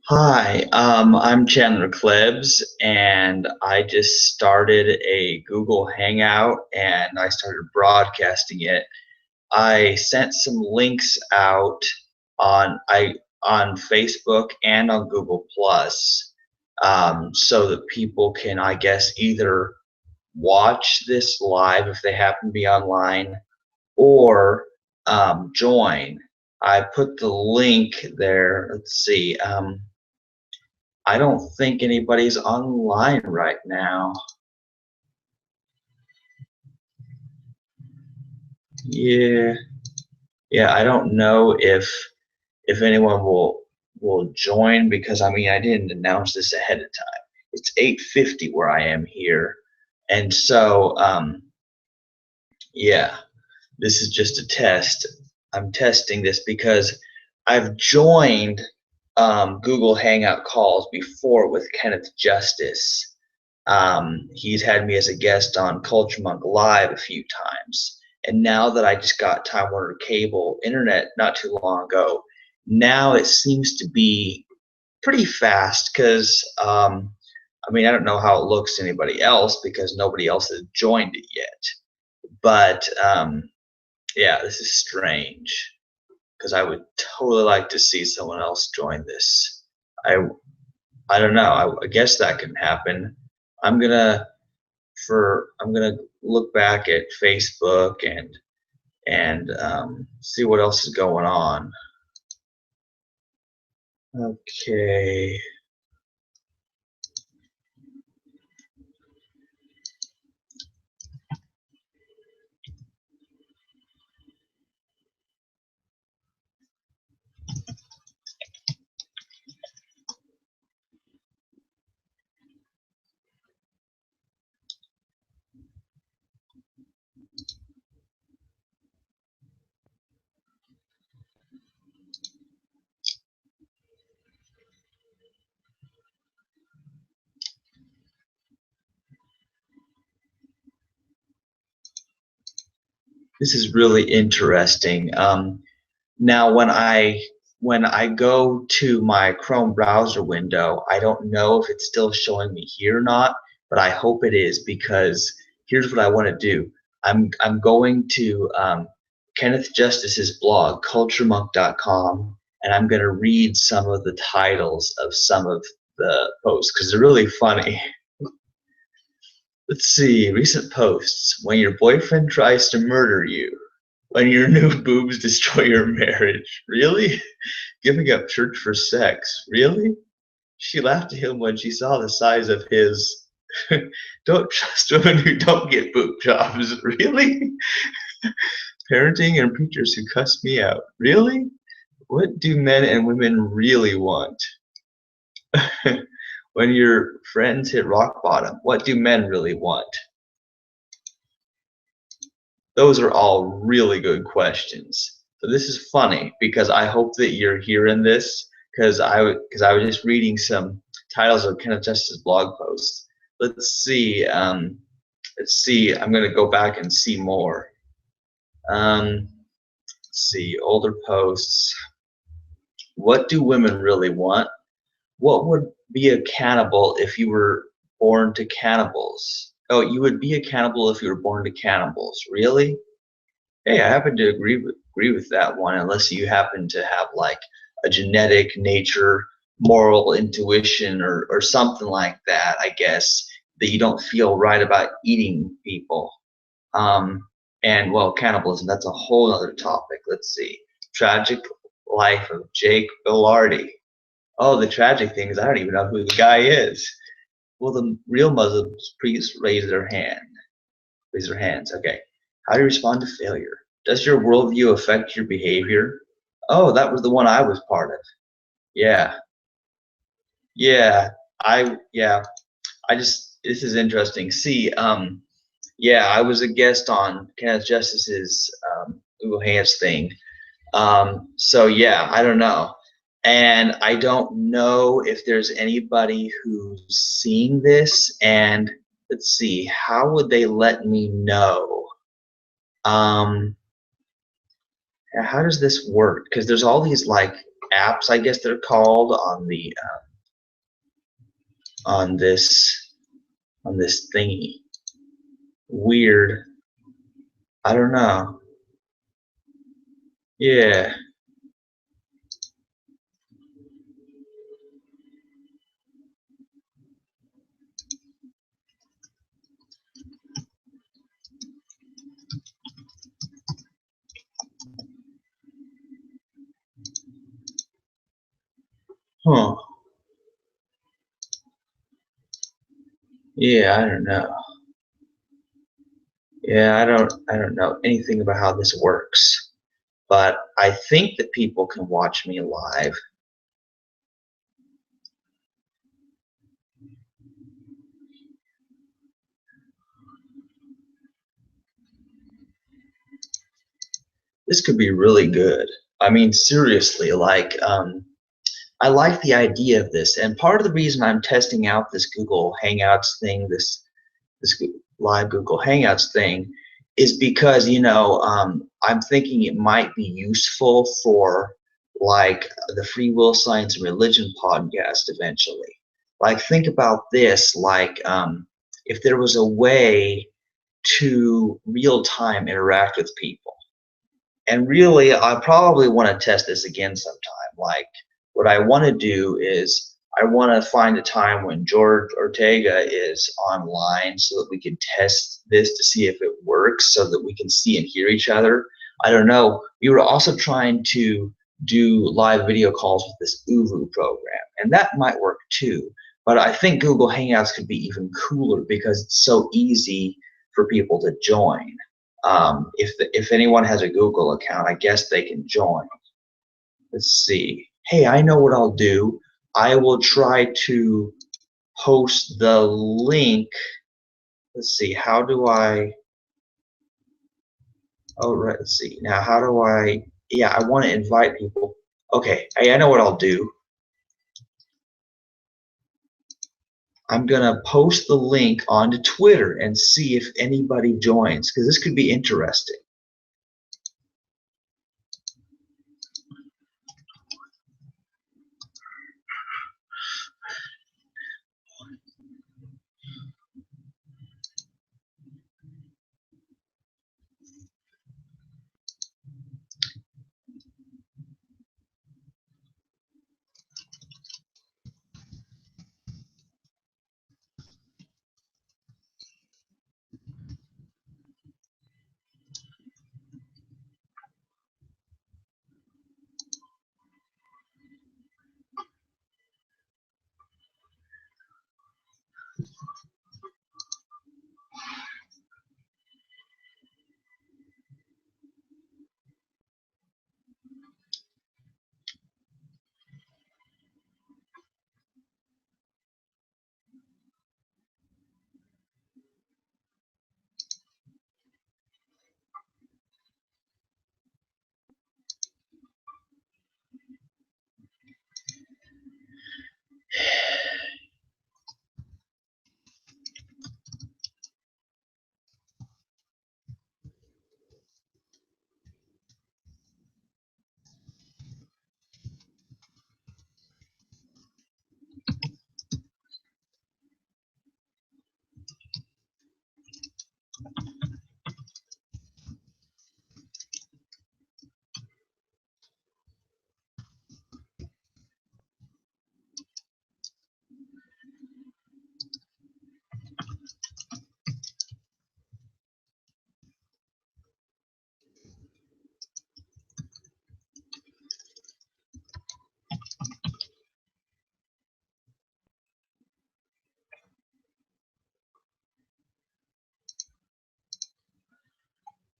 Hi, I'm Chandler Klebs, and I just started a Google Hangout and I started broadcasting it. I sent some links out on Facebook and on Google Plus, so that people can, I guess, either watch this live if they happen to be online or join. I put the link there. Let's see. I don't think anybody's online right now. Yeah, yeah, I don't know if anyone will join because I mean I didn't announce this ahead of time. It's 8:50 where I am here, and so yeah, this is just a test. I'm testing this because I've joined Google Hangout calls before with Kenneth Justice. He's had me as a guest on Culture Monk Live a few times. And now that I just got Time Warner Cable Internet not too long ago, now it seems to be pretty fast because, I mean, I don't know how it looks to anybody else because nobody else has joined it yet. But yeah, this is strange because I would totally like to see someone else join this. I I don't know. I guess that can happen. I'm gonna I'm gonna look back at Facebook and see what else is going on. Okay. This is really interesting. Now, when I go to my Chrome browser window, I don't know if it's still showing me here or not, but I hope it is because here's what I want to do. I'm going to Kenneth Justice's blog, culturemonk.com, and I'm going to read some of the titles of some of the posts because they're really funny. Let's see, recent posts. When your boyfriend tries to murder you. When your new boobs destroy your marriage. Really? Giving up church for sex. Really? She laughed at him when she saw the size of his. Don't trust women who don't get boob jobs. Really? Parenting and preachers who cuss me out. Really? What do men and women really want? When your friends hit rock bottom, what do men really want? Those are all really good questions. So this is funny because I hope that you're hearing this because I was just reading some titles of Kenneth Justice's blog posts. Let's see. Let's see. I'm going to go back and see more. Let's see older posts. What do women really want? What would be a cannibal if you were born to cannibals? Oh, you would be a cannibal if you were born to cannibals. Really? Hey, I happen to agree with that one, unless you happen to have like a genetic nature, moral intuition, or something like that. I guess that you don't feel right about eating people. Um, and well, cannibalism, that's a whole other topic. Let's see. Tragic life of Jake Bilardi. Oh, the tragic thing is I don't even know who the guy is. Well, the real Muslims, please raise their hand. Raise their hands. Okay. How do you respond to failure? Does your worldview affect your behavior? Oh, that was the one I was part of. Yeah. Yeah. Yeah. I just, this is interesting. See, yeah, I was a guest on Kenneth Justice's Google Hands thing. So yeah, I don't know. And I don't know if there's anybody who's seeing this. And let's see, how would they let me know? Um, How does this work? Because there's all these like apps, I guess they're called, on the on this on this thingy. Weird. I don't know. Yeah. Huh. Yeah, I don't know. Yeah, I don't know anything about how this works. But I think that people can watch me live. This could be really good. I mean, seriously, like, I like the idea of this, and part of the reason I'm testing out this Google Hangouts thing, this live Google Hangouts thing, is because I'm thinking it might be useful for like the Free Will Science and Religion podcast eventually. Like, think about this, like, if there was a way to real time interact with people. And really, I probably want to test this again sometime. Like, what I want to do is I want to find a time when George Ortega is online so that we can test this to see if it works so that we can see and hear each other. I don't know. We were also trying to do live video calls with this Uvu program, and that might work too. But I think Google Hangouts could be even cooler because it's so easy for people to join. If anyone has a Google account, I guess they can join. Let's see. Hey, I know what I'll do. I will try to post the link. Let's see. How do I? Oh, right. Let's see. Now, how do I? Yeah, I want to invite people. Okay. Hey, I know what I'll do. I'm gonna post the link onto Twitter and see if anybody joins because this could be interesting.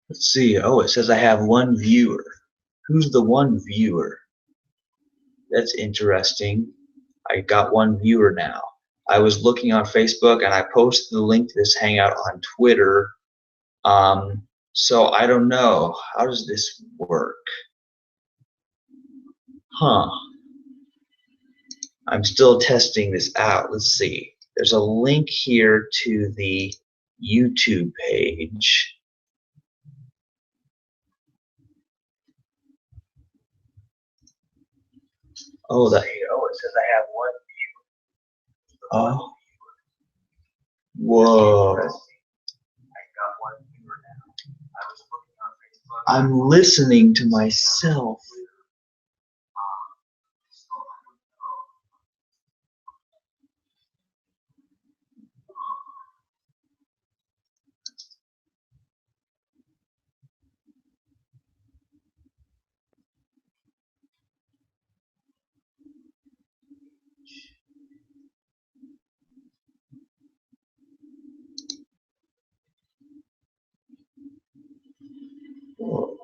Let's see. Oh, it says I have one viewer. Who's the one viewer? That's interesting. I got one viewer now. I was looking on Facebook and I posted the link to this hangout on Twitter. So I don't know. How does this work? Huh. I'm still testing this out. Let's see. There's a link here to the YouTube page. Oh, the oh, it says I have one. Oh, whoa! I'm listening to myself. Whoa.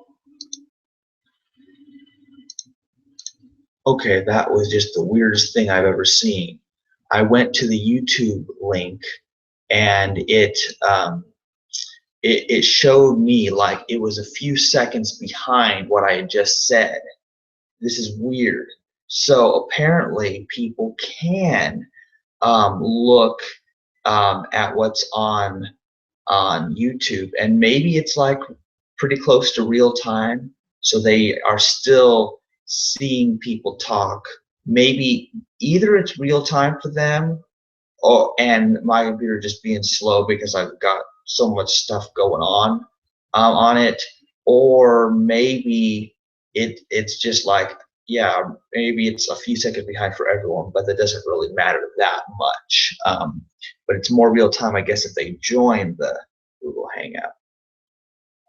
Okay, that was just the weirdest thing I've ever seen. I went to the YouTube link and it showed me like it was a few seconds behind what I had just said. This is weird. So apparently people can look at what's on YouTube, and maybe it's like pretty close to real time, so they are still seeing people talk. Maybe either it's real time for them, or and my computer just being slow because I've got so much stuff going on it, or maybe it's just like, yeah, maybe it's a few seconds behind for everyone, but that doesn't really matter that much. But it's more real time, I guess, if they join the Google Hangout.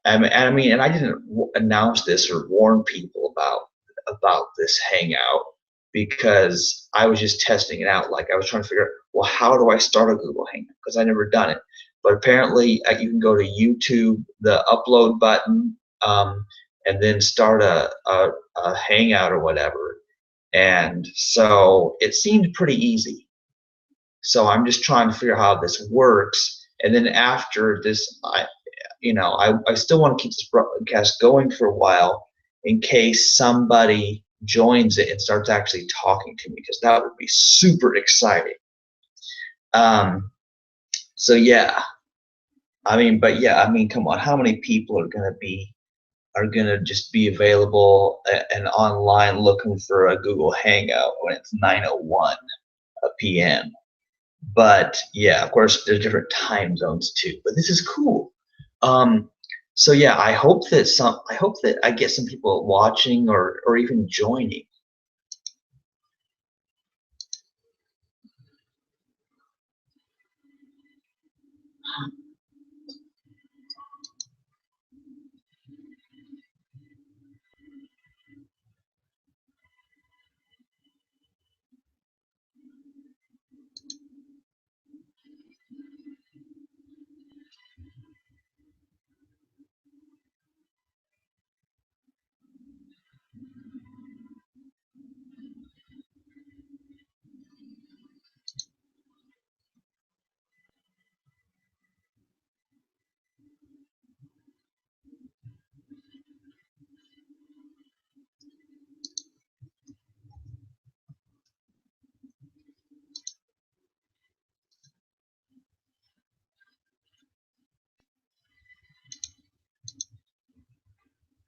And I didn't announce this or warn people about this Hangout because I was just testing it out. Like I was trying to figure out, well, how do I start a Google Hangout? Because I never done it. But apparently, you can go to YouTube, the upload button, and then start a Hangout or whatever. And so it seemed pretty easy. So I'm just trying to figure out how this works. And then after this, I still want to keep this broadcast going for a while in case somebody joins it and starts actually talking to me, because that would be super exciting. Um, so yeah, come on, how many people are gonna just be available and online looking for a Google Hangout when it's 9:01 p.m.? But yeah, of course, there's different time zones too. But this is cool. Um, so yeah, I hope that I get some people watching or even joining.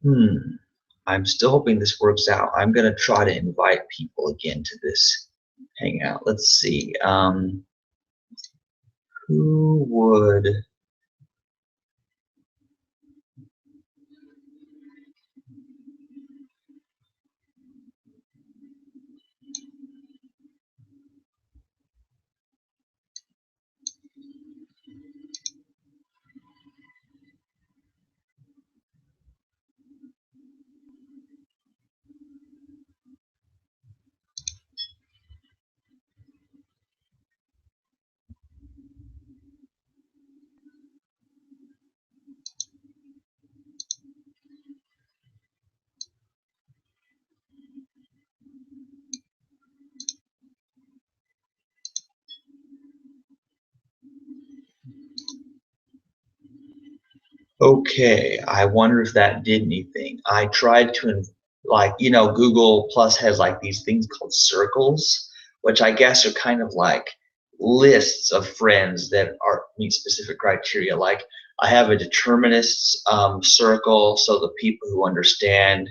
Hmm. I'm still hoping this works out. I'm gonna try to invite people again to this hangout. Let's see. Who would? Okay, I wonder if that did anything. I tried to, like, Google Plus has like these things called circles, which I guess are kind of like lists of friends that are meet specific criteria. Like, I have a determinists circle, so the people who understand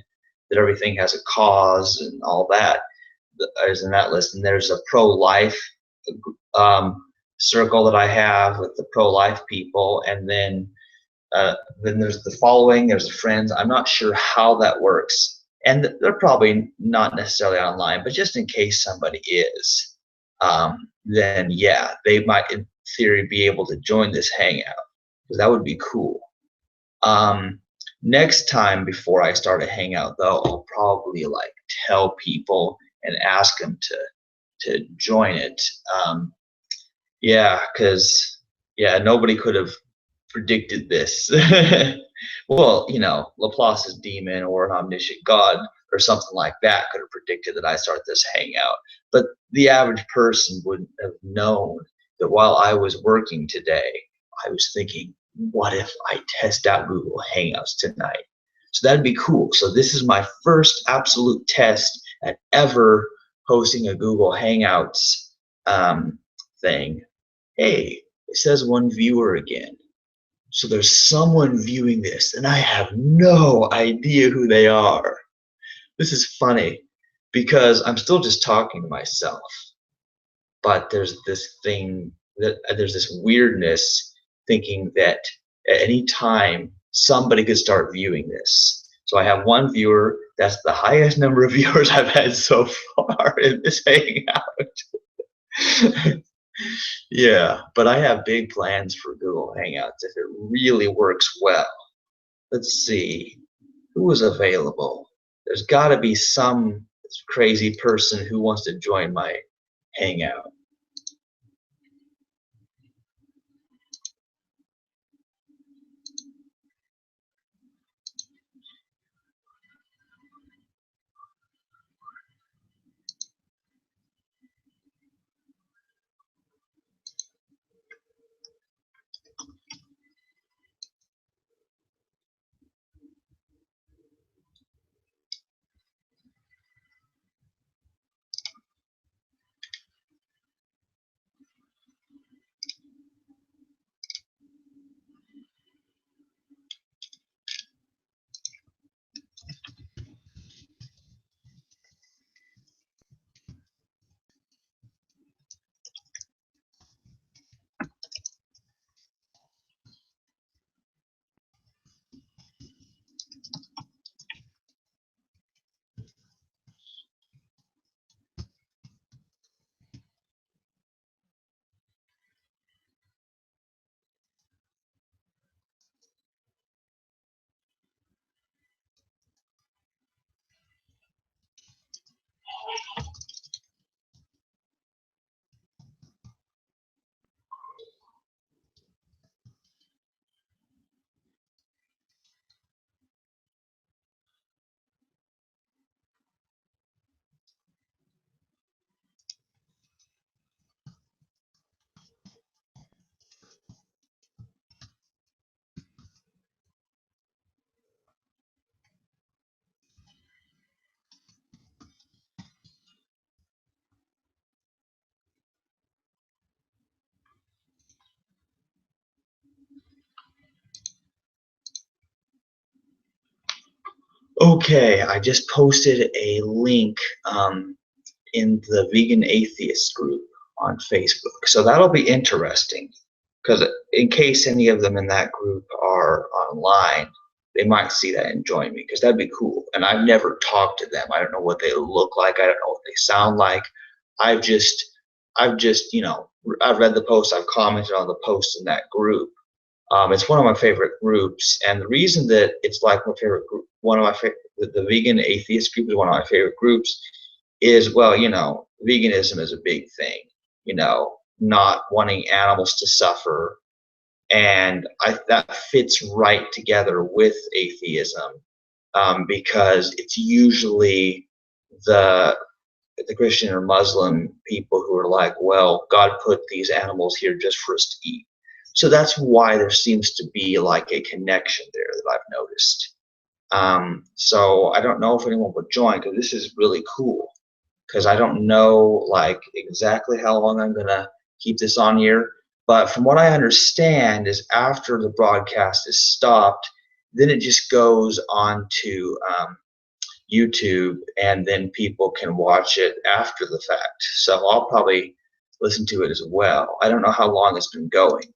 that everything has a cause and all that. is in that list, and there's a pro-life um, circle that I have with the pro-life people, and then there's the following, there's the friends. I'm not sure how that works, and they're probably not necessarily online, but just in case somebody is, then yeah, they might in theory be able to join this hangout, because that would be cool. Next time before I start a hangout though, I'll probably like tell people and ask them to join it. Yeah, because yeah, nobody could have predicted this. Well, Laplace's demon or an omniscient God or something like that could have predicted that I start this hangout. But the average person wouldn't have known that while I was working today, I was thinking, what if I test out Google Hangouts tonight? So that'd be cool. So this is my first absolute test at ever hosting a Google Hangouts thing. Hey, it says one viewer again. So there's someone viewing this, and I have no idea who they are. This is funny because I'm still just talking to myself, but there's this thing that there's this weirdness thinking that at any time somebody could start viewing this. So I have one viewer. That's the highest number of viewers I've had so far in this hangout. Yeah, but I have big plans for Google Hangouts if it really works well. Let's see, who is available? There's got to be some crazy person who wants to join my Hangout. Okay, I just posted a link in the Vegan Atheist group on Facebook. So that'll be interesting because in case any of them in that group are online, they might see that and join me because that'd be cool. And I've never talked to them. I don't know what they look like. I don't know what they sound like. I've just, I've read the post. I've commented on the post in that group. It's one of my favorite groups, and the reason that it's like my favorite group, one of my favorite, the vegan atheist group is one of my favorite groups, is well, veganism is a big thing, not wanting animals to suffer, and that fits right together with atheism because it's usually the the Christian or Muslim people who are like, well, God put these animals here just for us to eat. So that's why there seems to be like a connection there that I've noticed. So I don't know if anyone would join because this is really cool because I don't know like exactly how long I'm gonna keep this on here. But from what I understand is after the broadcast is stopped, then it just goes on to YouTube, and then people can watch it after the fact. So I'll probably listen to it as well. I don't know how long it's been going.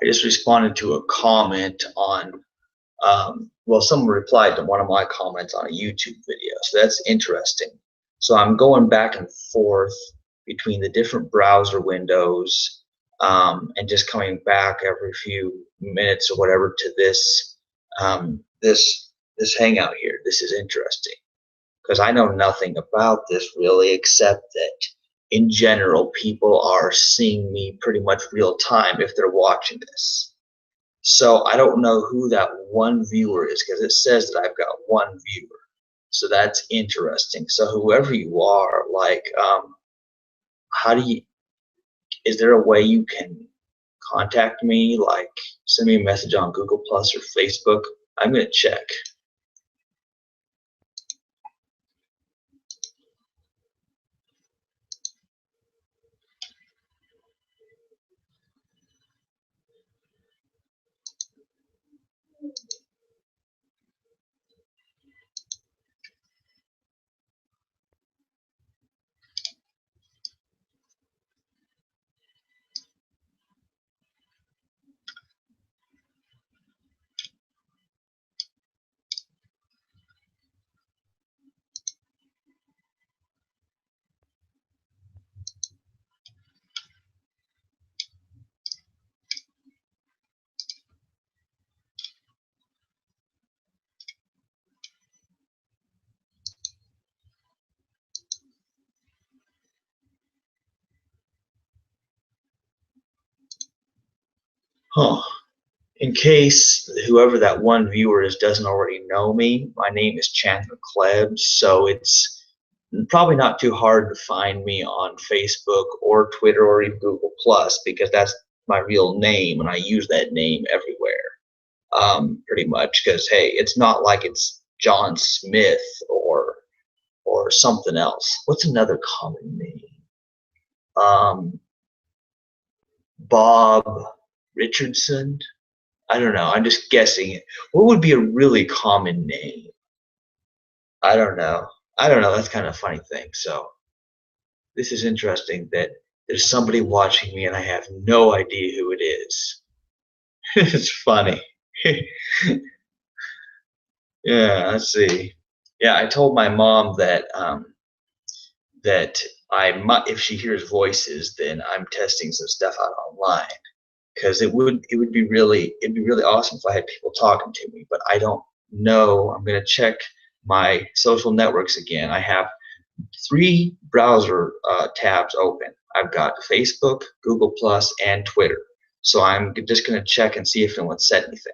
I just responded to a comment on, well, someone replied to one of my comments on a YouTube video. So that's interesting. So I'm going back and forth between the different browser windows, and just coming back every few minutes or whatever to this this hangout here. This is interesting because I know nothing about this really, except that in general people are seeing me pretty much real time if they're watching this. So I don't know who that one viewer is because it says that I've got one viewer. So that's interesting. So whoever you are, like, how do you, is there a way you can contact me? Like, send me a message on Google Plus or Facebook? I'm going to check. Huh. In case whoever that one viewer is doesn't already know me, my name is Chandler Klebs, so it's probably not too hard to find me on Facebook or Twitter or even Google Plus because that's my real name and I use that name everywhere, pretty much. Because hey, it's not like it's John Smith or something else. What's another common name? Bob Richardson. I don't know. I'm just guessing. What would be a really common name? I don't know. I don't know. That's kind of a funny thing. So this is interesting that there's somebody watching me and I have no idea who it is. It's funny. Yeah, let's see. Yeah, I told my mom that that I might, if she hears voices, then I'm testing some stuff out online because it would be really, it'd be really awesome if I had people talking to me, but I don't know. I'm gonna check my social networks again. I have 3 browser tabs open. I've got Facebook, Google Plus, and Twitter. So I'm just gonna check and see if anyone said anything.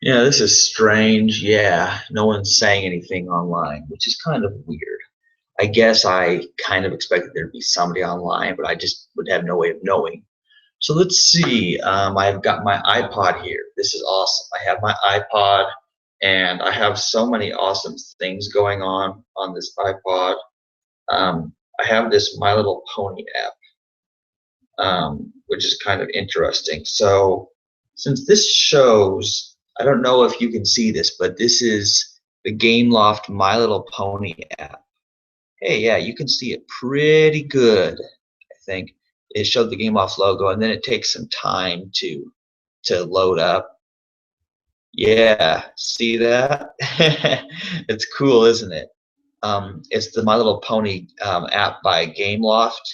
Yeah, this is strange. Yeah, no one's saying anything online, which is kind of weird. I guess I kind of expected there to be somebody online, but I just would have no way of knowing. So let's see. I've got my iPod here. This is awesome. I have my iPod, and I have so many awesome things going on this iPod. I have this My Little Pony app, which is kind of interesting. So since this shows, I don't know if you can see this, but this is the Game Loft My Little Pony app. Hey, yeah, you can see it pretty good, I think. It showed the Game Loft logo, and then it takes some time to load up. Yeah, see that? It's cool, isn't it? It's the My Little Pony app by Gameloft,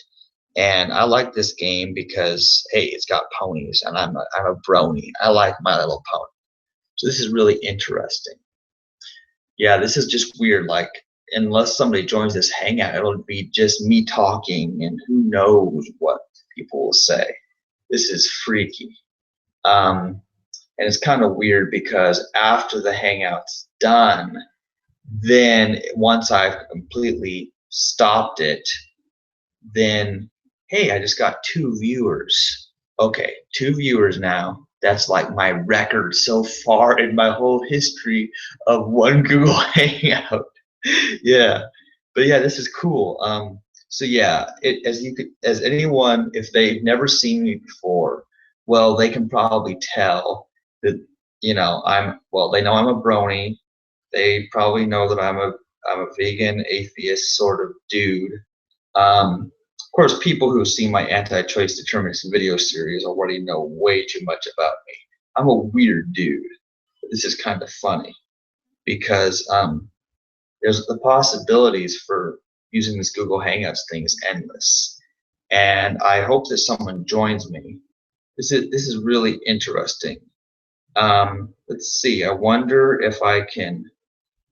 and I like this game because hey, it's got ponies, and I'm a brony. I like My Little Pony, so this is really interesting. Yeah, this is just weird. Like, unless somebody joins this hangout, it'll be just me talking, and who knows what people will say. This is freaky. And it's kind of weird because after the hangout's done, then once I've completely stopped it, then hey, I just got 2 viewers. Okay, 2 viewers now. That's like my record so far in my whole history of one Google Hangout. Yeah, but yeah, this is cool. So yeah, as you could, as anyone, if they've never seen me before, well, they can probably tell that well, they know I'm a brony. They probably know that I'm a vegan atheist sort of dude. Of course, people who see my anti-choice determinist video series already know way too much about me. I'm a weird dude. This is kind of funny because there's the possibilities for using this Google Hangouts thing is endless, and I hope that someone joins me. This is really interesting. Let's see. I wonder if I can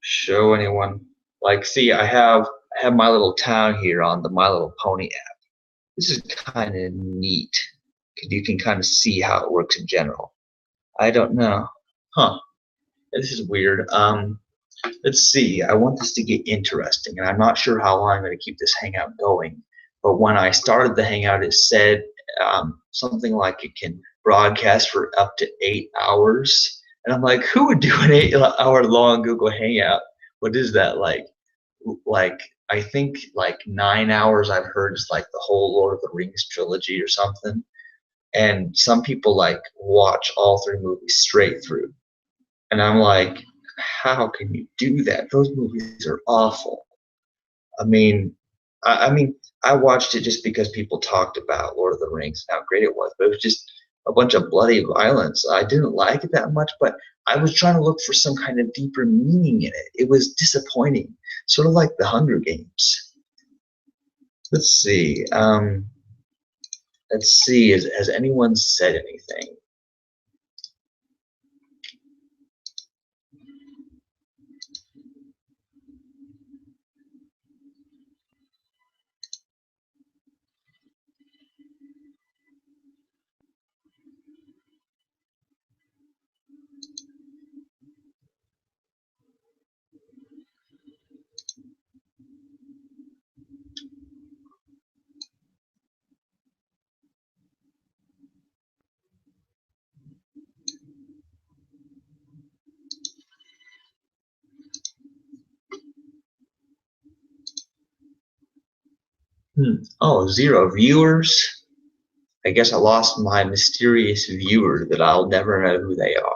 show anyone. Like, see, I have my little town here on the My Little Pony app. This is kind of neat. You can kind of see how it works in general. I don't know. Huh. This is weird. Let's see. I want this to get interesting, and I'm not sure how long I'm going to keep this hangout going. But when I started the hangout, it said something like it can broadcast for up to 8 hours. And I'm like, who would do an 8 hour long Google Hangout? What is that like? Like, I think like 9 hours I've heard is like the whole Lord of the Rings trilogy or something. And some people like watch all 3 movies straight through. And I'm like, how can you do that? Those movies are awful. I mean, I mean, I watched it just because people talked about Lord of the Rings and how great it was, but it was just a bunch of bloody violence. I didn't like it that much, but I was trying to look for some kind of deeper meaning in it. It was disappointing, sort of like the Hunger Games. Let's see. Let's see. Has anyone said anything? Oh, 0 viewers. I guess I lost my mysterious viewer that I'll never know who they are.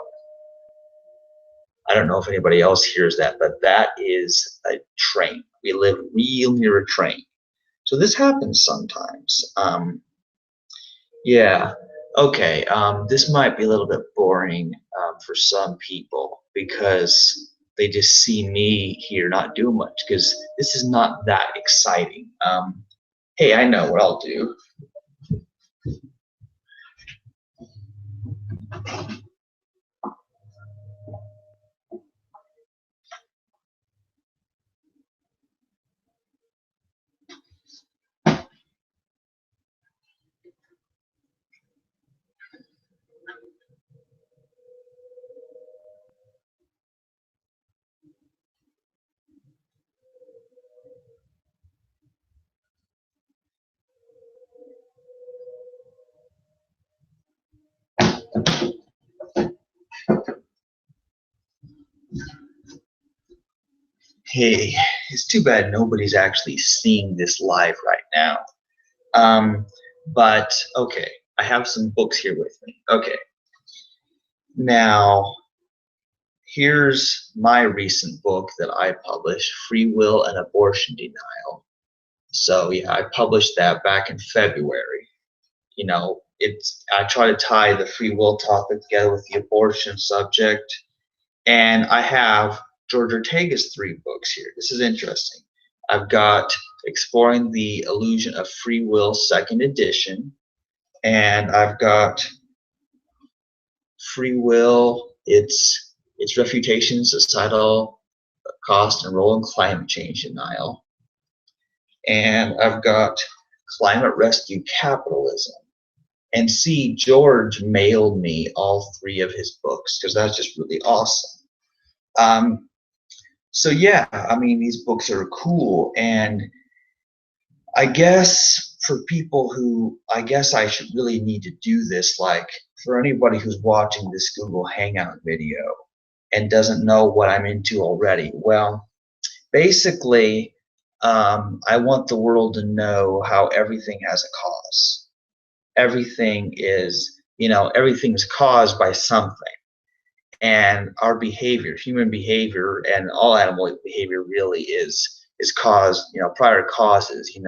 I don't know if anybody else hears that, but that is a train. We live real near a train. So this happens sometimes. Yeah. Okay. This might be a little bit boring for some people because they just see me here not doing much because this is not that exciting. Hey, I know what I'll do. Hey, it's too bad nobody's actually seeing this live right now. Um, but okay, I have some books here with me. Okay, now here's my recent book that I published, Free Will and Abortion Denial. So yeah, I published that back in February. I try to tie the free will topic together with the abortion subject, and I have George Ortega's 3 books here. This is interesting. I've got Exploring the Illusion of Free Will, second edition, and I've got Free Will, its refutation, societal cost, and role in climate change denial. And I've got Climate Rescue Capitalism. And see, George mailed me all 3 of his books because that's just really awesome. Um, so yeah, I mean, these books are cool, and I guess for people who, I guess I should really need to do this, like for anybody who's watching this Google Hangout video and doesn't know what I'm into already. Well, basically, I want the world to know how everything has a cause. Everything's caused by something. And our behavior, human behavior, and all animal behavior really is caused, prior causes,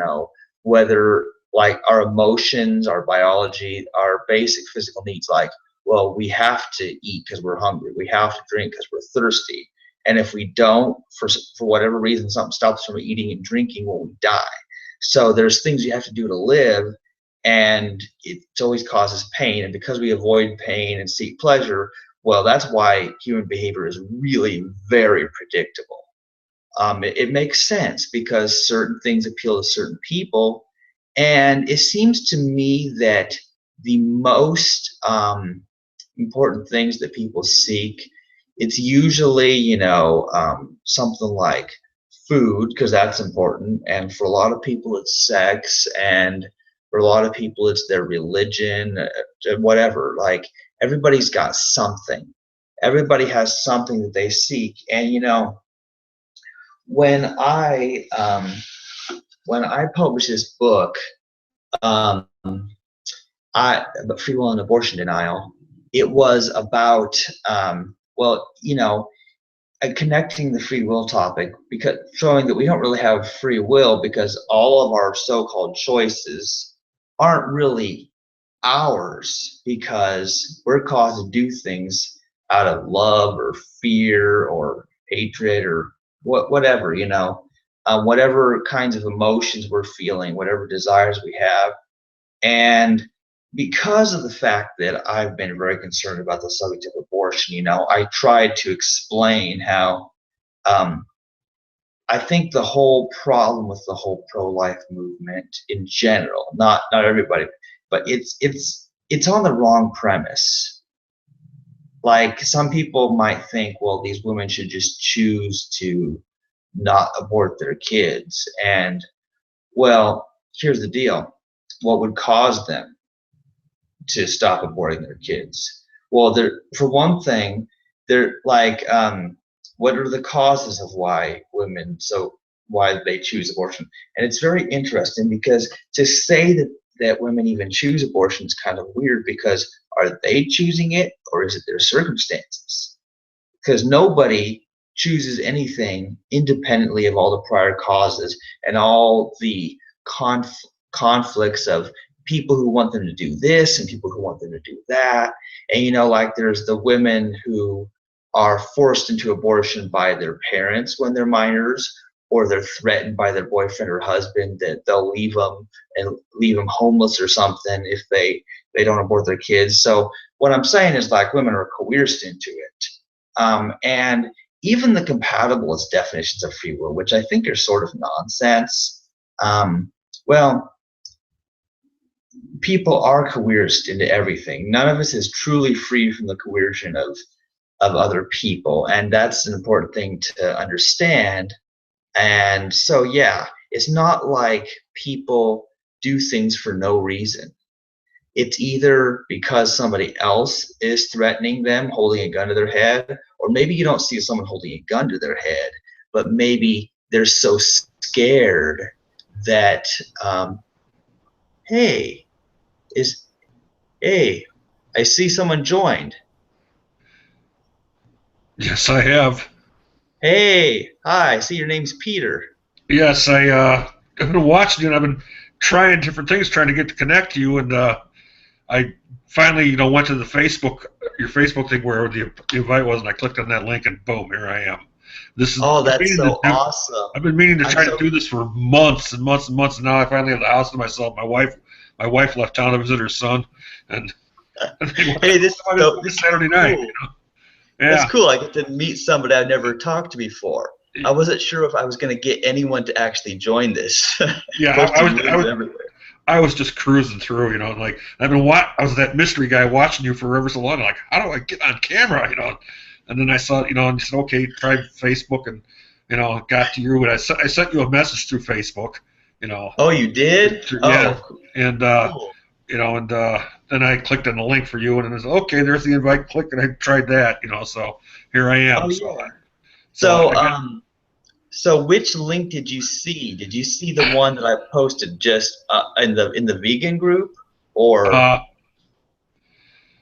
whether like our emotions, our biology, our basic physical needs, like, well, we have to eat because we're hungry, we have to drink because we're thirsty, and if we don't, for whatever reason, something stops us from eating and drinking, well, we die. So there's things you have to do to live, and it always causes pain, and because we avoid pain and seek pleasure, well, that's why human behavior is really very predictable. It makes sense because certain things appeal to certain people, and it seems to me that the most important things that people seek, it's usually, something like food, because that's important, and for a lot of people it's sex, and for a lot of people it's their religion, whatever. Like, everybody's got something. Everybody has something that they seek, and when I published this book, um, about free will and abortion denial, it was about connecting the free will topic, because showing that we don't really have free will because all of our so-called choices aren't really ours, because we're caused to do things out of love or fear or hatred or whatever, whatever kinds of emotions we're feeling, whatever desires we have. And because of the fact that I've been very concerned about the subject of abortion, I tried to explain how um, I think the whole problem with the whole pro-life movement in general, not everybody, but it's on the wrong premise. Like, some people might think, well, these women should just choose to not abort their kids. And well, here's the deal. What would cause them to stop aborting their kids? Well, for one thing, they're like, what are the causes of why they choose abortion? And it's very interesting, because to say that women even choose abortion is kind of weird, because are they choosing it, or is it their circumstances? Because nobody chooses anything independently of all the prior causes and all the conflicts of people who want them to do this and people who want them to do that. And like, there's the women who are forced into abortion by their parents when they're minors, or they're threatened by their boyfriend or husband that they'll leave them homeless or something if they don't abort their kids. So what I'm saying is, like, women are coerced into it. And even the compatibilist definitions of free will, which I think are sort of nonsense, well, people are coerced into everything. None of us is truly free from the coercion of other people, and that's an important thing to understand. And so, yeah, it's not like people do things for no reason. It's either because somebody else is threatening them, holding a gun to their head, or maybe you don't see someone holding a gun to their head, but maybe they're so scared that, hey, hey, I see someone joined. Yes, I have. Hey, hi, I see your name's Peter. Yes, I've been watching you, and I've been trying different things, trying to get to connect to you, and I finally, went to the your Facebook thing where the invite was, and I clicked on that link, and boom, here I am. This is Oh, I've that's so awesome. I've been meaning to I'm try to so do this for months and months and months, and now I finally have the house to myself. My wife left town to visit her son, and I think, what Hey, am I going to do Saturday night? cool. That's Yeah, cool. I get to meet somebody I've never talked to before. I wasn't sure if I was going to get anyone to actually join this. yeah. Posting links everywhere. I was just cruising through, and like I was that mystery guy watching you for ever so long. Like, how do I get on camera? And then I saw, and you said, okay, try Facebook, and got to you, and I sent you a message through Facebook, Oh, you did? yeah, Oh, and cool. then I clicked on the link for you, and it was okay. There's the invite. Click, and I tried that, so here I Oh, am. yeah. So So, I got so which link did you see? Did you see the one that I posted just in the vegan group, or uh,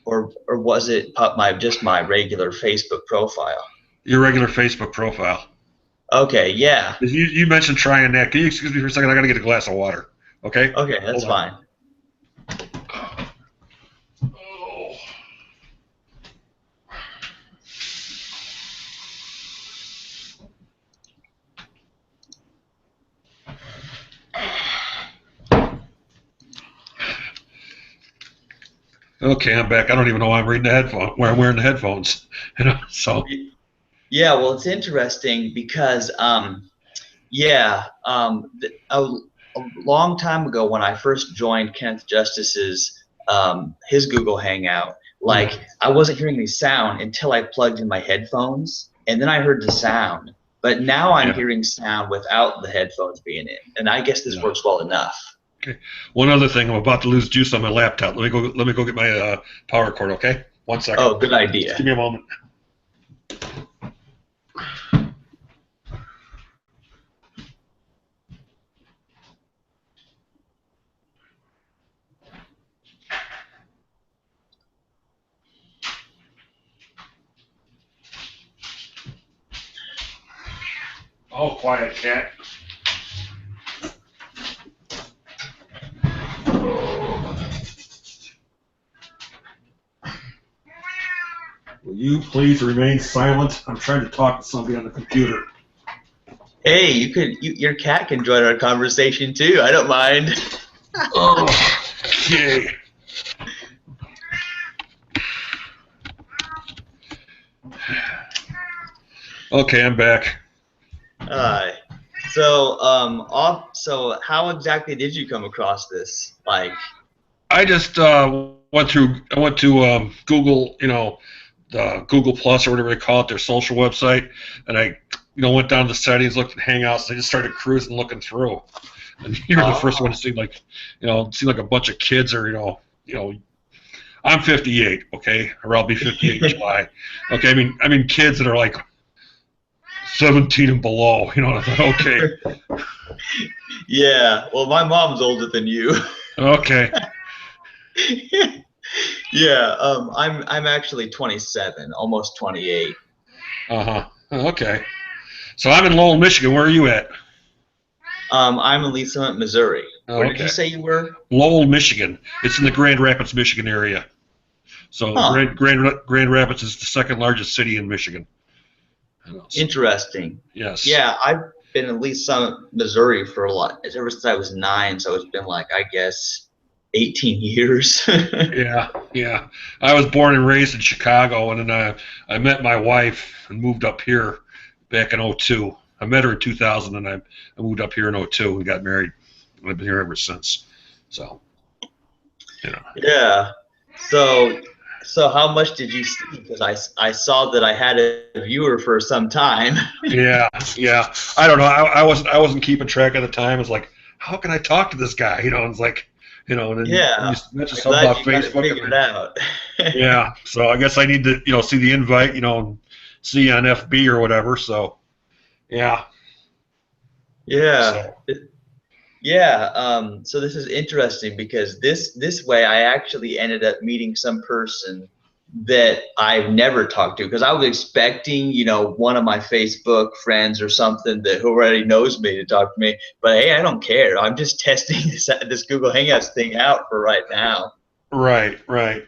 or was it my regular Facebook profile? your regular Facebook profile. Okay, yeah. You mentioned trying that. Can you excuse me for a second? I got to get a glass of water. Okay. Okay, that's Hold on. fine. Oh. Okay, I'm back. I don't even know why I'm reading the headphone. Where I'm wearing the headphones. So Yeah, well, it's interesting because yeah, a long time ago when I first joined Kenneth Justice's his Google Hangout, yeah, like I wasn't hearing any sound until I plugged in my headphones, and then I heard the sound. But now I'm yeah, hearing sound without the headphones being in, and I guess this yeah. works well enough. Okay. One other thing, I'm about to lose juice on my laptop. Let me go get my power cord. Okay. 1 second. Oh, good Just idea. give me a moment. Oh, quiet cat. Will you please remain silent? I'm trying to talk to somebody on the computer. Hey, your cat can join our conversation too. I don't mind. Okay. Okay, I'm back. Hi. So how exactly did you come across this? Like, I just went through. I went to Google, the Google Plus or whatever they call it, their social website, and I, went down to the settings, looked at Hangouts, and I just started cruising, looking through. And you were the first one to see, like, see like a bunch of kids, or I'm 58, okay, or I'll be 58 in July, okay. I mean kids that are like 17 and below, and I thought, okay, yeah. Well, my mom's older than you. okay, Yeah. I'm actually 27, almost 28. okay. So I'm in Lowell, Michigan. Where are you at? I'm in Lee Summit, Missouri. Oh, Where did you okay. say you were? Lowell, Michigan. It's in the Grand Rapids, Michigan area. So Huh. Grand Rapids is the second largest city in Michigan. So, Interesting. yes. Yeah, I've been in Lee Summit, Missouri for a lot ever since I was 9. So it's been like, I guess, 18 years. Yeah, yeah. I was born and raised in Chicago, and then I met my wife and moved up here back in '02. I met her in 2000, and I moved up here in '02 and got married. And I've been here ever since. So, you know. Yeah. So so how much did you see? Because I saw that I had a viewer for some time. Yeah, yeah. I don't know. I wasn't keeping track at the time. It's like, how can I talk to this guy? It's like, and then you Yeah. mentioned I'm something glad about you got it Facebook, figured out. yeah. So I guess I need to, see the invite, see you on FB or whatever. So Yeah. Yeah. So Yeah, so this is interesting because this way I actually ended up meeting some person that I've never talked to because I was expecting, one of my Facebook friends or something that who already knows me to talk to me. But hey, I don't care. I'm just testing this Google Hangouts thing out for right now. right, right.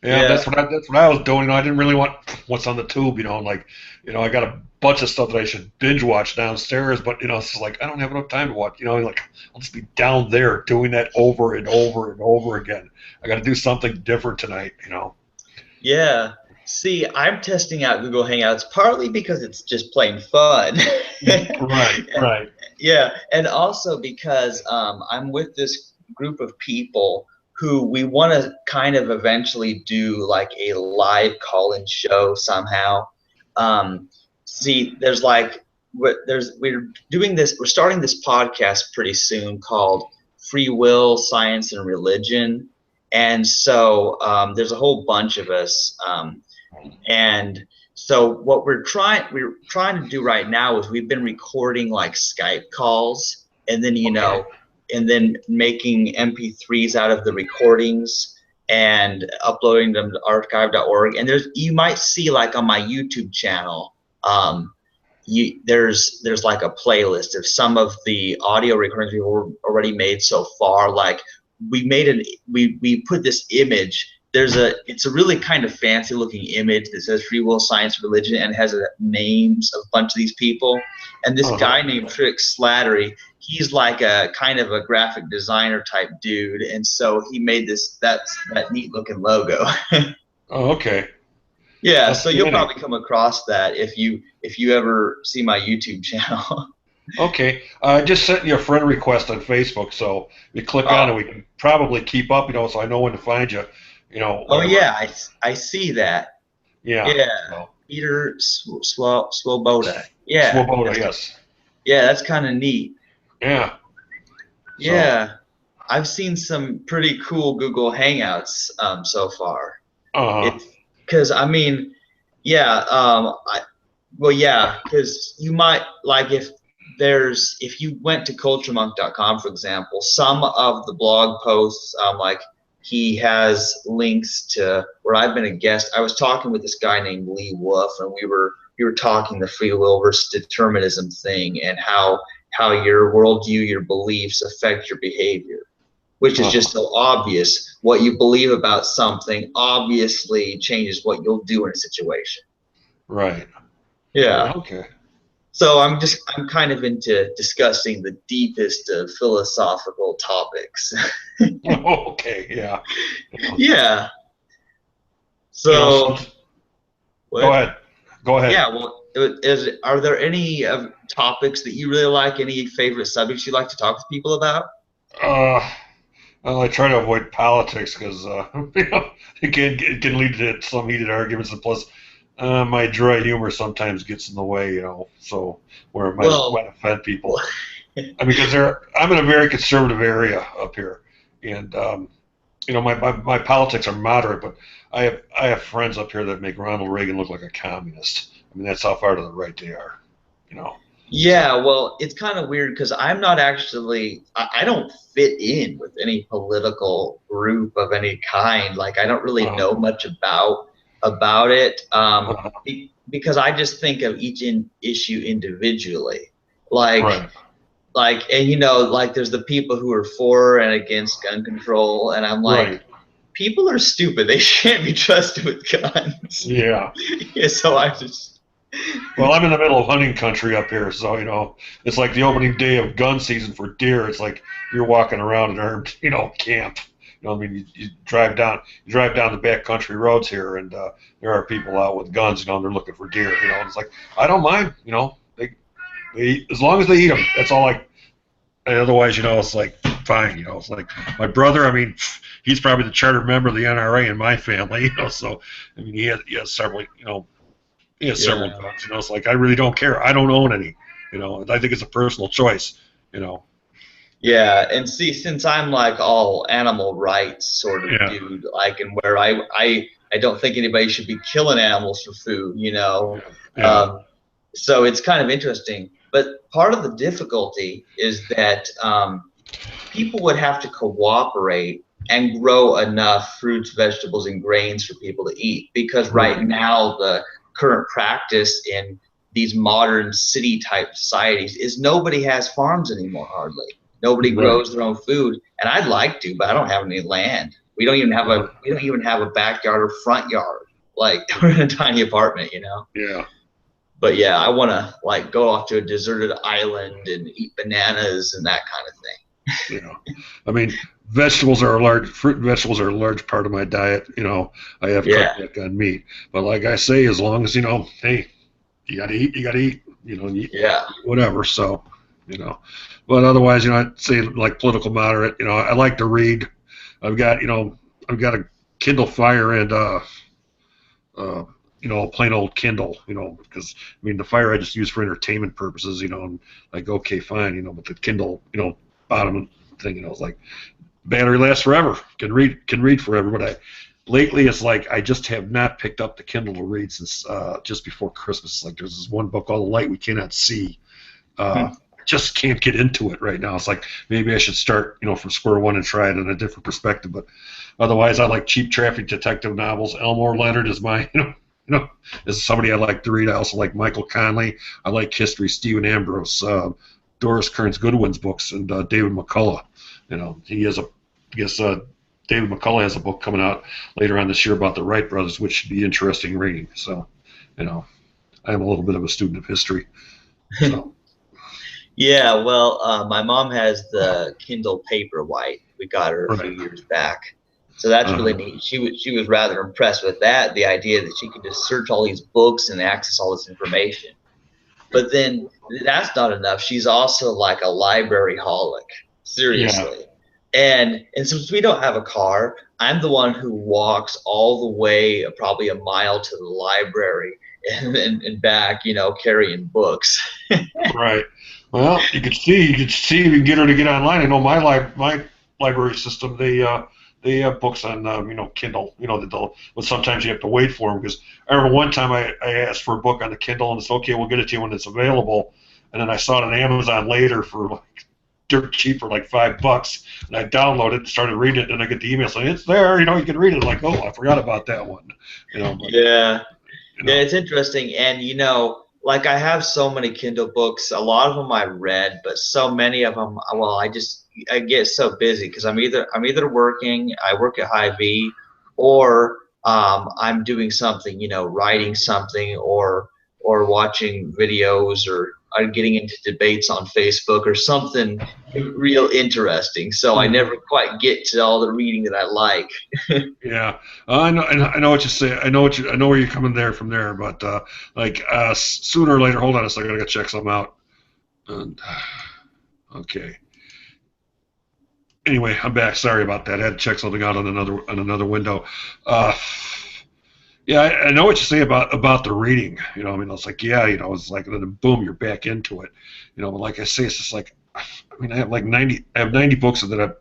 Yeah, Yeah, that's what I was doing. I didn't really want what's on the tube, like, I got a bunch of stuff that I should binge watch downstairs, but it's just like I don't have enough time to watch. Like I'll just be down there doing that over and over and over again. I got to do something different tonight. yeah. See, I'm testing out Google Hangouts partly because it's just plain fun. Right, right. Yeah, and also because I'm with this group of people who we want to kind of eventually do like a live call-in show somehow. See, there's like we're doing this. We're starting this podcast pretty soon called Free Will, Science, and Religion, and so there's a whole bunch of us. And so what we're trying to do right now is we've been recording like Skype calls and then Okay. and then making MP3s out of the recordings and uploading them to archive.org. And you might see like on my YouTube channel, um, there's like a playlist of some of the audio recordings we've already made so far. Like we put this image. It's a really kind of fancy looking image that says free will, science, religion, and has names of a bunch of these people. And this Uh-huh. guy named Trick Slattery, he's like a kind of a graphic designer type dude, and so he made that neat looking logo. Oh, okay. Yeah, so you'll Outstanding. probably come across that if you ever see my YouTube channel. Okay. I just sent you a friend request on Facebook, so you click on it, Oh, we can probably keep up, so I know when to find you, oh whatever. yeah, I see that. Yeah. Yeah, So, Peter Swoboda. Yeah, Swoboda, yes. that's kind of neat. Yeah. So, Yeah, I've seen some pretty cool Google Hangouts so far. uh-huh. It's because I mean, yeah, well, yeah, because you might like if you went to culturemonk.com, for example, some of the blog posts, like he has links to where I've been a guest. I was talking with this guy named Lee Wolf, and we were talking the free will versus determinism thing and how your worldview, your beliefs affect your behavior, which is Uh-huh. just so obvious. What you believe about something obviously changes what you'll do in a situation. Right. Yeah. Okay. So I'm kind of into discussing the deepest of philosophical topics. Okay, yeah. Yeah. Some, So go what? ahead. Go ahead. Yeah. Well, are there any topics that you really like? Any favorite subjects you like to talk to people about? Uh, well, I try to avoid politics because it can lead to some heated arguments, and plus, my dry humor sometimes gets in the way, so where it might Well, offend people. I mean, because I'm in a very conservative area up here, and my politics are moderate, but I have friends up here that make Ronald Reagan look like a communist. I mean, that's how far to the right they are, you know. yeah, So well, it's kind of weird because I'm not actually, I don't fit in with any political group of any kind. Like, I don't really uh, know much about it, uh, because I just think of each issue individually. Like, right, and like there's the people who are for and against gun control, and I'm like, right, people are stupid. They shouldn't be trusted with guns. yeah. Yeah, so I just, Well, I'm in the middle of hunting country up here, so it's like the opening day of gun season for deer. It's like you're walking around an armed, camp. I mean, you drive down the back country roads here, and there are people out with guns. They're looking for deer. It's like I don't mind. They as long as they eat them. That's all I. And otherwise, it's like fine. It's like my brother. I mean, he's probably the charter member of the NRA in my family. So I mean, he has several. He has several yeah. guns. It's like I really don't care. I don't own any. I think it's a personal choice. Yeah, and see, since I'm like all animal rights sort of Yeah, dude, like, and where I don't think anybody should be killing animals for food. yeah, yeah. So it's kind of interesting. But part of the difficulty is that people would have to cooperate and grow enough fruits, vegetables, and grains for people to eat. Because right Right. now, the current practice in these modern city type societies is nobody has farms anymore, hardly. Nobody Right. grows their own food. And I'd like to, but I don't have any land. We don't even have a backyard or front yard. Like we're in a tiny apartment. Yeah. But yeah, I want to like go off to a deserted island and eat bananas and that kind of thing. Yeah. I mean, vegetables are a large fruit and vegetables are a large part of my diet. I have cut Yeah, back on meat, but like I say, as long as hey, you got to eat, you got to eat. yeah. Whatever. So, you know, but otherwise, I'd say like political moderate. I like to read. I've got, I've got a Kindle Fire and uh, a plain old Kindle. Because I mean, the Fire I just use for entertainment purposes. And like, okay, fine. But the Kindle, bottom thing, it's like battery lasts forever. Can read forever. But lately it's like I just have not picked up the Kindle to read since just before Christmas. Like there's this one book called The Light We Cannot See. Hmm. Just can't get into it right now. It's like maybe I should start, from square one and try it in a different perspective. But otherwise, I like cheap traffic detective novels. Elmore Leonard is my, is somebody I like to read. I also like Michael Conley. I like history. Stephen Ambrose, Doris Kearns Goodwin's books, and David McCullough. He has I guess David McCullough has a book coming out later on this year about the Wright brothers, which should be interesting reading. So, I am a little bit of a student of history. So, Yeah, well, my mom has the Kindle Paperwhite. We got her a few right. years back, so that's really Uh, neat. She was rather impressed with that, the idea that she could just search all these books and access all this information. But then that's not enough. She's also like a library holic, yeah. seriously. And since we don't have a car, I'm the one who walks all the way, probably a mile to the library and back, carrying books. Right. Well, you could see if you can get her to get online. I know my library system. They have books on Kindle. But sometimes you have to wait for them because I remember one time I asked for a book on the Kindle and it's okay. We'll get it to you when it's available. And then I saw it on Amazon later for like dirt cheap for like $5, and I downloaded it and started reading it. And I get the email saying it's there. You can read it. Like, oh, I forgot about that one. But Yeah. you Yeah, know, it's interesting. And like I have so many Kindle books. A lot of them I read, but so many of them, well, I get so busy because I'm either working, I work at Hy-Vee, or I'm doing something, writing something, or watching videos, or I'm getting into debates on Facebook or something real interesting. So I mhm. never quite get to all the reading that I like. Yeah, I know what you say. I know where you're coming there from there, but like sooner or later. Hold on a second, I gotta check something out. And, okay. Anyway, I'm back. Sorry about that. I had to check something out on another window. Uh, yeah, I know what you say about the reading. I mean, it's like yeah, it's like and then boom, you're back into it. But like I say, it's just like I mean, I have 90 books that I've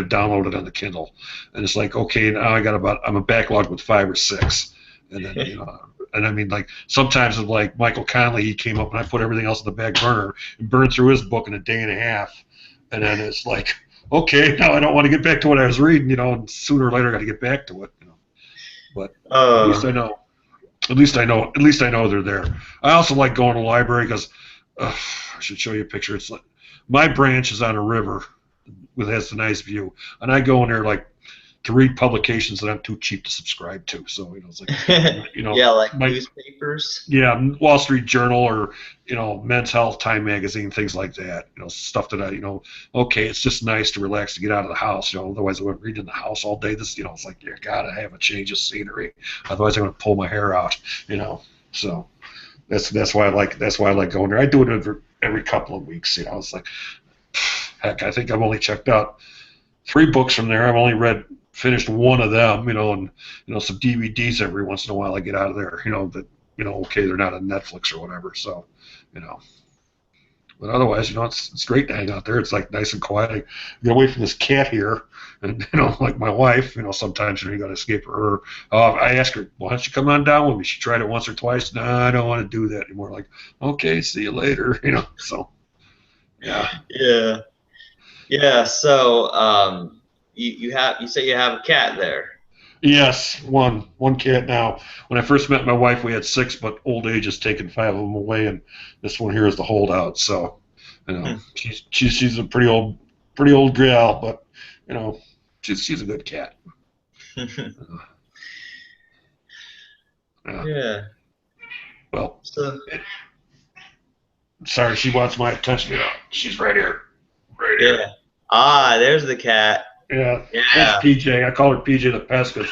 downloaded on the Kindle, and it's like okay, now I'm a backlog with 5 or 6, and then and I mean like sometimes it's like Michael Conley, he came up and I put everything else in the back burner and burned through his book in a day and a half, and then it's like okay, now I don't want to get back to what I was reading, and sooner or later I got to get back to it. But at least Uh, I know. At least I know they're there. I also like going to the library because I should show you a picture. It's like my branch is on a river with has a nice view, and I go in there like to read publications that I'm too cheap to subscribe to. So it's like yeah, like my newspapers. yeah, Wall Street Journal or Men's Health, Time Magazine, things like that. Stuff that okay, it's just nice to relax to get out of the house. Otherwise I would read in the house all day. This, it's like you gotta have a change of scenery. Otherwise I'm gonna pull my hair out. So that's why I like going there. I do it every couple of weeks. It's like heck, I think I've only checked out 3 books from there. I've only finished one of them, and some DVDs every once in a while I get out of there, that okay, they're not on Netflix or whatever. So, you know, But otherwise, it's great to hang out there. It's like nice and quiet. I get away from this cat here, and like my wife, sometimes you got to escape her. I ask her, why don't you come on down with me? She tried it once or twice. No, I don't want to do that anymore. Like, okay, see you later. So yeah. Yeah. Yeah. So, you say you have a cat there. Yes, one cat now. When I first met my wife, we had six, but old age has taken five of them away, and this one here is the holdout. So, she's a pretty old gal, but you know she's a good cat. Uh, Yeah. well, So, it, sorry, she wants my attention. She's right here, right here. yeah. Ah, there's the cat. Yeah, that's Yeah. PJ. I call her PJ the pest because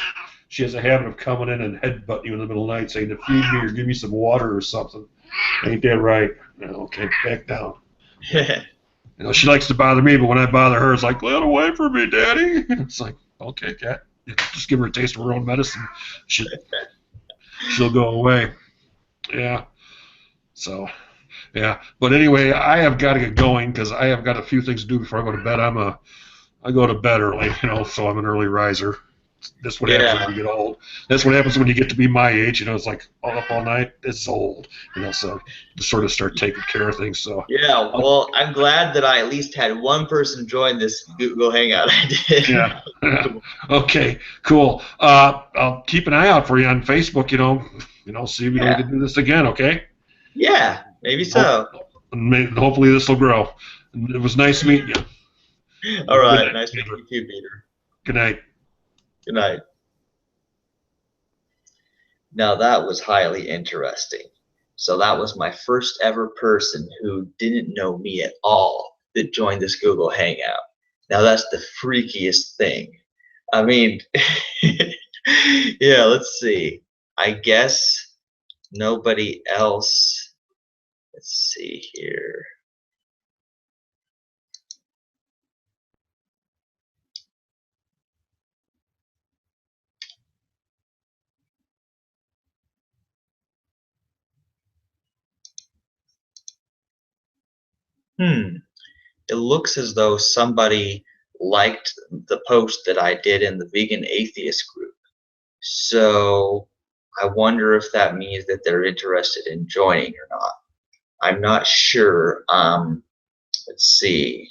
she has a habit of coming in and headbutting you in the middle of the night, saying to feed me or give me some water or something. Ain't that right? Okay, back down. Yeah. She likes to bother me, but when I bother her, it's like, "Get away from me, Daddy." It's like, okay, cat, just give her a taste of her own medicine. She, she'll go away. Yeah. So, yeah. But anyway, I have got to get going because I have got a few things to do before I go to bed. I go to bed early, so I'm an early riser. That's what happens when Yeah. you get old. That's what happens when you get to be my age. It's like all up all night. It's old. So to sort of start taking care of things. So, Yeah. I'll, Well, I'm glad that I at least had one person join this Google Hangout. I did. yeah. Okay. Cool. I'll keep an eye out for you on Facebook. See if we Yeah. can do this again. Okay. Yeah. Maybe Hope, so. hopefully this will grow. It was nice meeting you. All Have a good right. night, Nice Peter. meeting you too, Peter. Good night. Good night. Now that was highly interesting. So that was my first ever person who didn't know me at all that joined this Google Hangout. Now that's the freakiest thing. I mean, yeah, let's see. I guess nobody else. Let's see here. Hmm. It looks as though somebody liked the post that I did in the vegan atheist group. So I wonder if that means that they're interested in joining or not. I'm not sure. Let's see.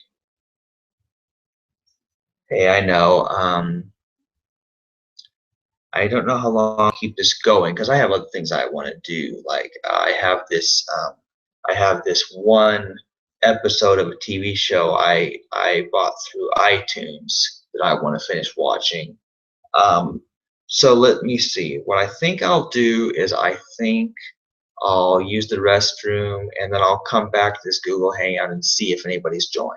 Hey, I know. I don't know how long I'll keep this going because I have other things I want to do. Like I have this one episode of a TV show I bought through iTunes that I want to finish watching. Um, so let me see. What I think I'll do is I think I'll use the restroom and then I'll come back to this Google Hangout and see if anybody's joined.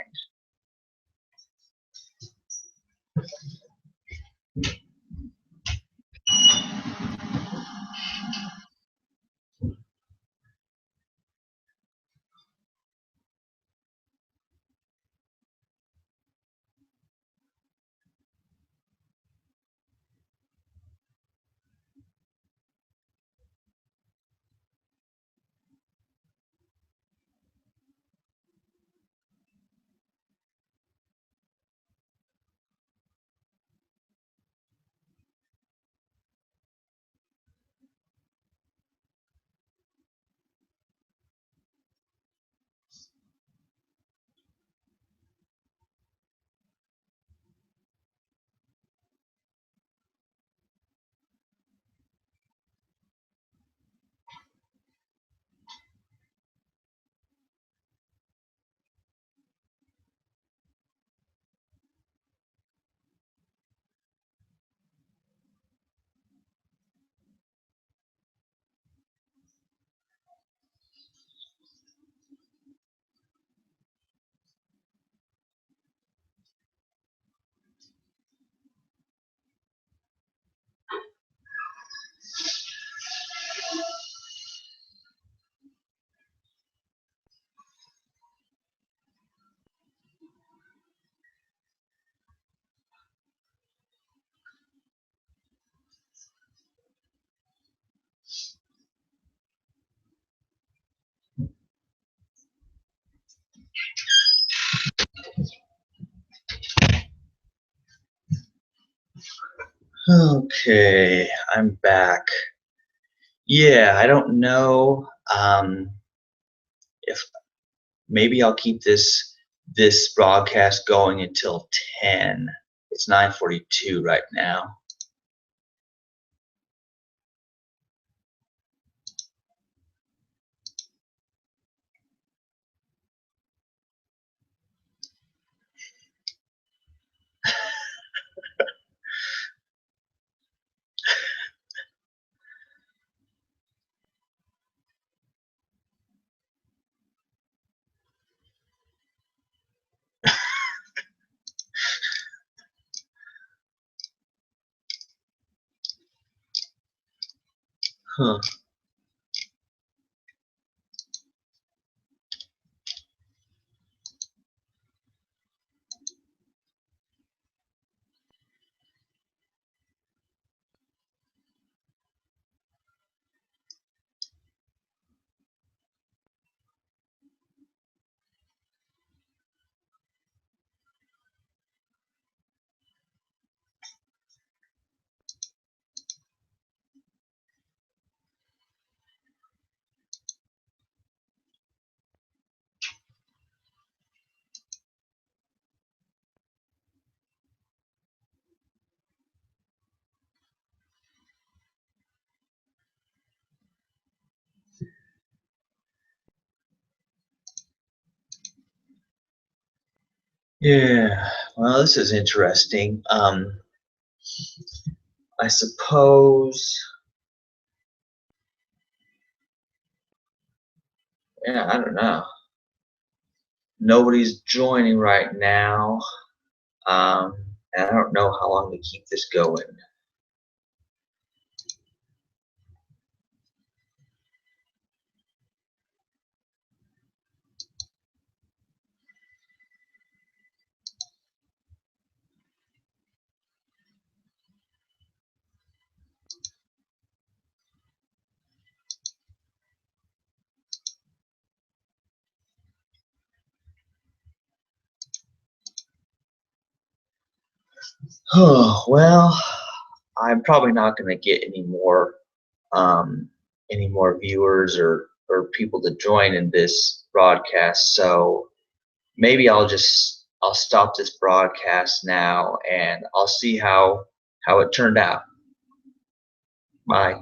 Okay, I'm back. Yeah, I don't know if maybe I'll keep this broadcast going until 10. It's 9:42 right now. Huh. Yeah, well, this is interesting. I suppose, yeah, I don't know. Nobody's joining right now. Um, and I don't know how long to keep this going. Oh, well, I'm probably not going to get um, any more viewers or people to join in this broadcast. So maybe I'll stop this broadcast now and I'll see how it turned out. Bye.